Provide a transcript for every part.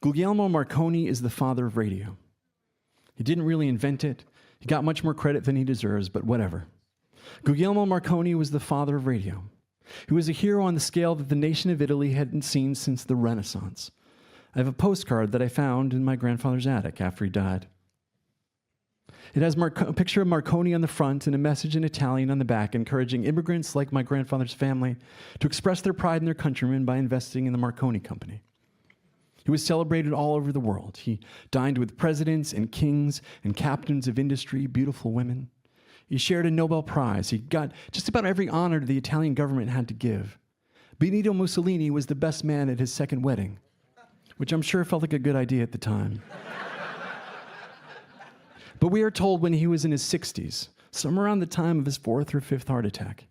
Guglielmo Marconi is the father of radio. He didn't really invent it. He got much more credit than he deserves, but whatever. Guglielmo Marconi was the father of radio. He was a hero on the scale that the nation of Italy hadn't seen since the Renaissance. I have a postcard that I found in my grandfather's attic after he died. It has a picture of Marconi on the front and a message in Italian on the back, encouraging immigrants like my grandfather's family to express their pride in their countrymen by investing in the Marconi Company. He was celebrated all over the world. He dined with presidents and kings and captains of industry, beautiful women. He shared a Nobel Prize. He got just about every honor the Italian government had to give. Benito Mussolini was the best man at his second wedding, which I'm sure felt like a good idea at the time. But we are told when he was in his 60s, somewhere around the time of his 4th or 5th heart attack,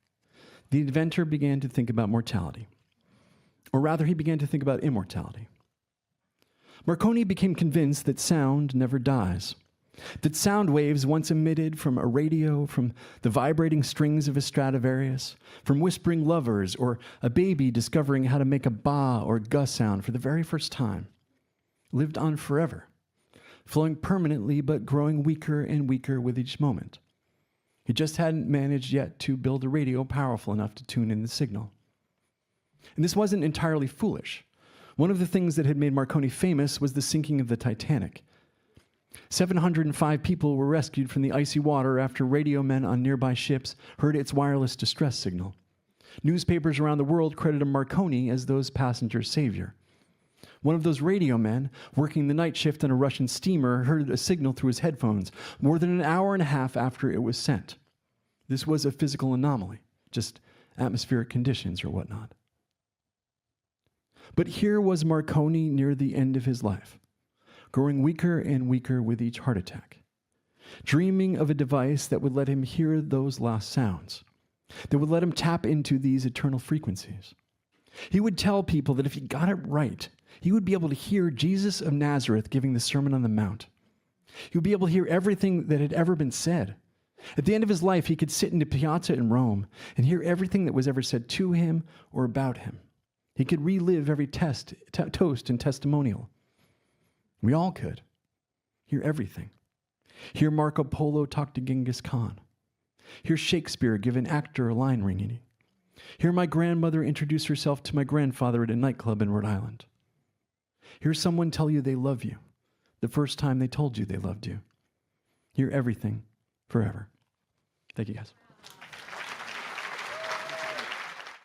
the inventor began to think about mortality. Or rather, he began to think about immortality. Marconi became convinced that sound never dies, that sound waves once emitted from a radio, from the vibrating strings of a Stradivarius, from whispering lovers, or a baby discovering how to make a ba or ga sound for the very first time, lived on forever, flowing permanently but growing weaker and weaker with each moment. He just hadn't managed yet to build a radio powerful enough to tune in the signal. And this wasn't entirely foolish. One of the things that had made Marconi famous was the sinking of the Titanic. 705 people were rescued from the icy water after radio men on nearby ships heard its wireless distress signal. Newspapers around the world credited Marconi as those passengers' savior. One of those radio men, working the night shift on a Russian steamer, heard a signal through his headphones more than an hour and a half after it was sent. This was a physical anomaly, just atmospheric conditions or whatnot. But here was Marconi near the end of his life, growing weaker and weaker with each heart attack, dreaming of a device that would let him hear those lost sounds, that would let him tap into these eternal frequencies. He would tell people that if he got it right, he would be able to hear Jesus of Nazareth giving the Sermon on the Mount. He would be able to hear everything that had ever been said. At the end of his life, he could sit in the piazza in Rome and hear everything that was ever said to him or about him. He could relive every toast and testimonial. We all could. Hear everything. Hear Marco Polo talk to Genghis Khan. Hear Shakespeare give an actor a line reading. Hear my grandmother introduce herself to my grandfather at a nightclub in Rhode Island. Hear someone tell you they love you the first time they told you they loved you. Hear everything forever. Thank you, guys.